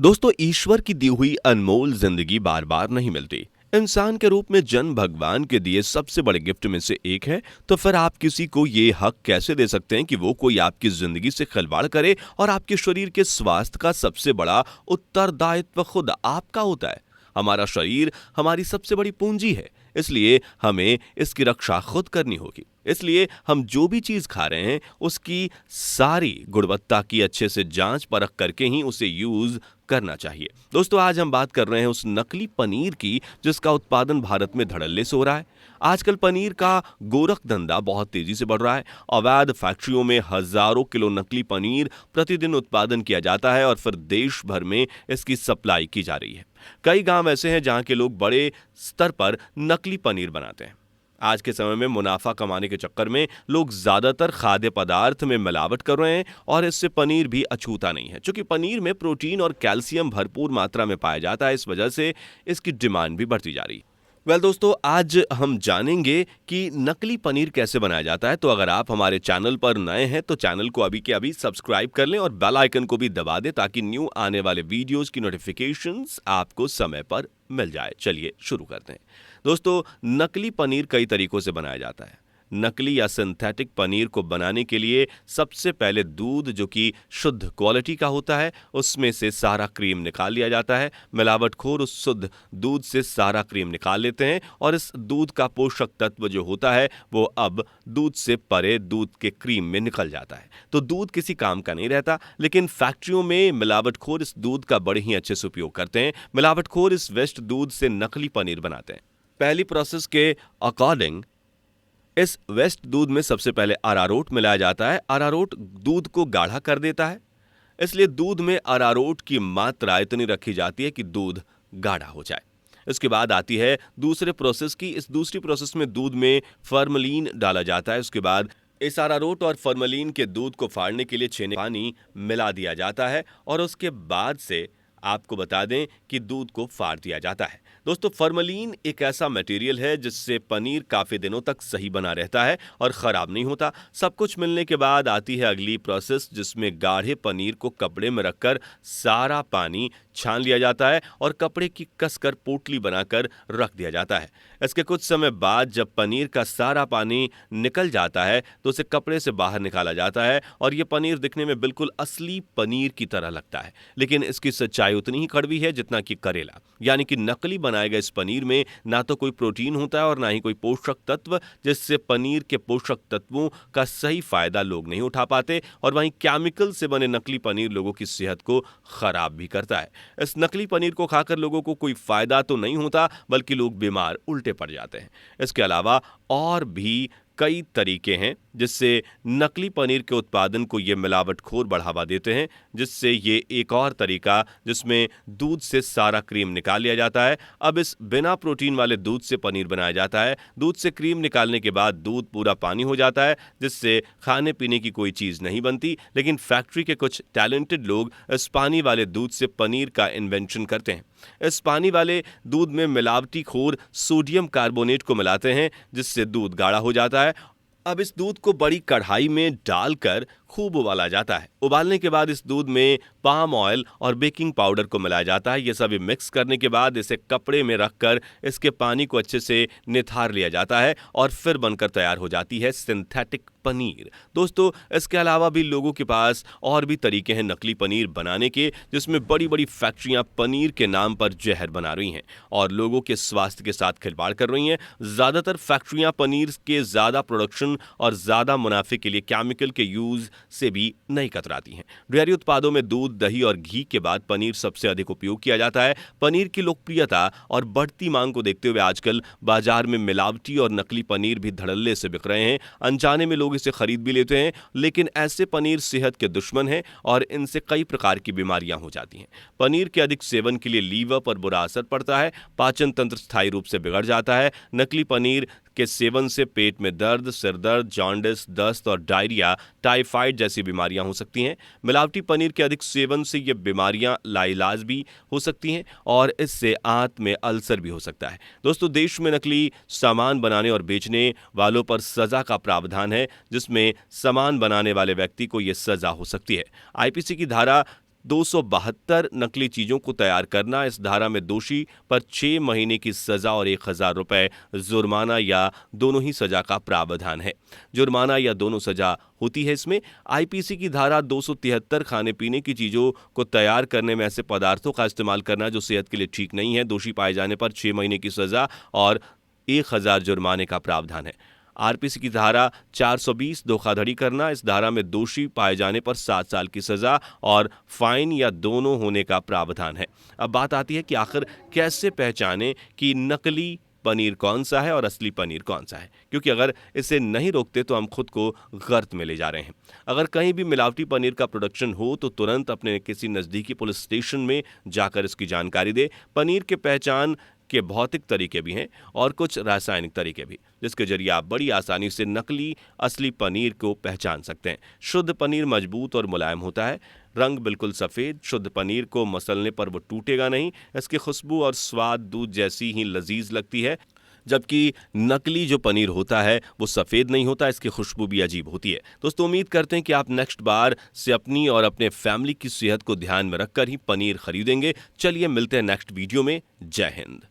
दोस्तों, ईश्वर की दी हुई अनमोल जिंदगी बार बार नहीं मिलती। इंसान के रूप में जन्म भगवान के दिए सबसे बड़े गिफ्ट में से एक है। तो फिर आप किसी को ये हक कैसे दे सकते हैं कि वो कोई आपकी जिंदगी से खिलवाड़ करे और आपके शरीर के स्वास्थ्य का सबसे बड़ा उत्तरदायित्व खुद आपका होता है। हमारा शरीर हमारी सबसे बड़ी पूंजी है, इसलिए हमें इसकी रक्षा खुद करनी होगी। इसलिए हम जो भी चीज खा रहे हैं उसकी सारी गुणवत्ता की अच्छे से जांच परख करके ही उसे यूज करना चाहिए। दोस्तों, आज हम बात कर रहे हैं उस नकली पनीर की जिसका उत्पादन भारत में धड़ल्ले से हो रहा है। आजकल पनीर का गोरख धंधा बहुत तेजी से बढ़ रहा है। अवैध फैक्ट्रियों में हजारों किलो नकली पनीर प्रतिदिन उत्पादन किया जाता है और फिर देश भर में इसकी सप्लाई की जा रही है। कई गांव ऐसे हैं जहां के लोग बड़े स्तर पर नकली पनीर बनाते हैं। आज के समय में मुनाफा कमाने के चक्कर में लोग ज्यादातर खाद्य पदार्थ में मिलावट कर रहे हैं और इससे पनीर भी अछूता नहीं है। क्योंकि पनीर में प्रोटीन और कैल्शियम भरपूर मात्रा में पाया जाता है, इस वजह से इसकी डिमांड भी बढ़ती जा रही है। दोस्तों, आज हम जानेंगे कि नकली पनीर कैसे बनाया जाता है। तो अगर आप हमारे चैनल पर नए हैं तो चैनल को अभी के अभी सब्सक्राइब कर लें और बेल आइकन को भी दबा दें ताकि न्यू आने वाले वीडियोस की नोटिफिकेशंस आपको समय पर मिल जाए। चलिए शुरू करते हैं। दोस्तों, नकली पनीर कई तरीकों से बनाया जाता है। नकली या सिंथेटिक पनीर को बनाने के लिए सबसे पहले दूध, जो कि शुद्ध क्वालिटी का होता है, उसमें से सारा क्रीम निकाल लिया जाता है। मिलावटखोर उस शुद्ध दूध से सारा क्रीम निकाल लेते हैं और इस दूध का पोषक तत्व जो होता है वो अब दूध से परे दूध के क्रीम में निकल जाता है। तो दूध किसी काम का नहीं रहता, लेकिन फैक्ट्रियों में मिलावटखोर इस दूध का बड़े ही अच्छे से उपयोग करते हैं। मिलावटखोर इस वेस्ट दूध से नकली पनीर बनाते हैं। पहली प्रोसेस के अकॉर्डिंग इस वेस्ट दूध में सबसे पहले अरारोट मिलाया जाता है। अरारोट दूध को गाढ़ा कर देता है, इसलिए दूध में अरारोट की मात्रा इतनी रखी जाती है कि दूध गाढ़ा हो जाए। इसके बाद आती है दूसरे प्रोसेस की। इस दूसरी प्रोसेस में दूध में फॉर्मलिन डाला जाता है। उसके बाद इस अरारोट और फॉर्मलिन के दूध को फाड़ने के लिए छेने पानी मिला दिया जाता है और उसके बाद से आपको बता दें कि दूध को फाड़ दिया जाता है। दोस्तों, फॉर्मलिन एक ऐसा मटेरियल है जिससे पनीर काफी दिनों तक सही बना रहता है और खराब नहीं होता। सब कुछ मिलने के बाद आती है अगली प्रोसेस, जिसमें गाढ़े पनीर को कपड़े में रखकर सारा पानी छान लिया जाता है और कपड़े की कसकर पोटली बनाकर रख दिया जाता है। इसके कुछ समय बाद जब पनीर का सारा पानी निकल जाता है तो उसे कपड़े से बाहर निकाला जाता है और यह पनीर दिखने में बिल्कुल असली पनीर की तरह लगता है। लेकिन इसकी सच्चाई उतनी ही कड़वी है जितना कि करेला, यानी कि नकली बनाए गए इस पनीर में ना तो कोई प्रोटीन होता है और ना ही कोई पोषक तत्व, जिससे पनीर के पोषक तत्वों का सही फायदा लोग नहीं उठा पाते और वहीं केमिकल से बने नकली पनीर लोगों की सेहत को खराब भी करता है। इस नकली पनीर को खाकर लोगों को कोई फायदा तो नहीं होता, बल्कि लोग बीमार उल्टे पड़ जाते हैं। इसके अलावा और भी कई तरीके हैं जिससे नकली पनीर के उत्पादन को ये मिलावटखोर बढ़ावा देते हैं, जिससे ये एक और तरीका जिसमें दूध से सारा क्रीम निकाल लिया जाता है। अब इस बिना प्रोटीन वाले दूध से पनीर बनाया जाता है। दूध से क्रीम निकालने के बाद दूध पूरा पानी हो जाता है, जिससे खाने पीने की कोई चीज नहीं बनती। लेकिन फैक्ट्री के कुछ टैलेंटेड लोग इस पानी वाले दूध से पनीर का इन्वेंशन करते हैं। इस पानी वाले दूध में मिलावटी खोर सोडियम कार्बोनेट को मिलाते हैं, जिससे दूध गाढ़ा हो जाता है। अब इस दूध को बड़ी कढ़ाई में डालकर खूब उबाला जाता है। उबालने के बाद इस दूध में पाम ऑयल और बेकिंग पाउडर को मिलाया जाता है। ये सभी मिक्स करने के बाद इसे कपड़े में रखकर इसके पानी को अच्छे से निथार लिया जाता है और फिर बनकर तैयार हो जाती है सिंथेटिक पनीर। दोस्तों, इसके अलावा भी लोगों के पास और भी तरीके हैं नकली पनीर बनाने के, जिसमें बड़ी बड़ी फैक्ट्रियां पनीर के नाम पर जहर बना रही हैं और लोगों के स्वास्थ्य के साथ खिलवाड़ कर रही हैं। ज्यादातर फैक्ट्रियां पनीर के ज्यादा प्रोडक्शन और ज्यादा मुनाफे के लिए केमिकल के यूज से भी नहीं कतराती हैं। डेयरी उत्पादों में दूध, दही और घी के बाद पनीर सबसे अधिक उपयोग किया जाता है। पनीर की लोकप्रियता और बढ़ती मांग को देखते हुए आजकल बाजार में मिलावटी और नकली पनीर भी धड़ल्ले से बिक रहे हैं। अनजाने में लोग इसे खरीद भी लेते हैं, लेकिन ऐसे पनीर सेहत के दुश्मन हैं और इनसे कई प्रकार की बीमारियां हो जाती हैं। पनीर के अधिक सेवन के लिए लीवर पर बुरा असर पड़ता है, पाचन तंत्र स्थायी रूप से बिगड़ जाता है। नकली पनीर के सेवन से पेट में दर्द, सिर दर्द, जॉन्डिस, दस्त और डायरिया, टाइफाइड जैसी बीमारियां हो सकती हैं। मिलावटी पनीर के अधिक सेवन से ये बीमारियां लाइलाज भी हो सकती हैं और इससे आंत में अल्सर भी हो सकता है। दोस्तों, देश में नकली सामान बनाने और बेचने वालों पर सजा का प्रावधान है, जिसमें सामान बनाने वाले व्यक्ति को यह सजा हो सकती है। आईपीसी की धारा 272 नकली चीजों को तैयार करना, इस धारा में दोषी पर 6 महीने की सजा और 1,000 रुपए जुर्माना या दोनों ही सजा का प्रावधान है। जुर्माना या दोनों सजा होती है इसमें। आईपीसी की धारा 273 खाने पीने की चीजों को तैयार करने में ऐसे पदार्थों का इस्तेमाल करना जो सेहत के लिए ठीक नहीं है, दोषी पाए जाने पर 6 महीने की सजा और 1,000 जुर्माने का प्रावधान है। आरपीसी की धारा 420 धोखाधड़ी करना, इस धारा में दोषी पाए जाने पर 7 साल की सजा और फाइन या दोनों होने का प्रावधान है। अब बात आती है कि आखिर कैसे पहचानें कि नकली पनीर कौन सा है और असली पनीर कौन सा है, क्योंकि अगर इसे नहीं रोकते तो हम खुद को गर्त में ले जा रहे हैं। अगर कहीं भी मिलावटी पनीर का प्रोडक्शन हो तो तुरंत अपने किसी नज़दीकी पुलिस स्टेशन में जाकर इसकी जानकारी दे। पनीर के पहचान के भौतिक तरीके भी हैं और कुछ रासायनिक तरीके भी, जिसके जरिए आप बड़ी आसानी से नकली असली पनीर को पहचान सकते हैं। शुद्ध पनीर मजबूत और मुलायम होता है, रंग बिल्कुल सफ़ेद। शुद्ध पनीर को मसलने पर वो टूटेगा नहीं। इसकी खुशबू और स्वाद दूध जैसी ही लजीज लगती है, जबकि नकली जो पनीर होता है वो सफ़ेद नहीं होता, इसकी खुशबू भी अजीब होती है। दोस्तों, उम्मीद करते हैं कि आप नेक्स्ट बार से अपनी और अपने फैमिली की सेहत को ध्यान में रखकर ही पनीर खरीदेंगे। चलिए मिलते हैं नेक्स्ट वीडियो में। जय हिंद।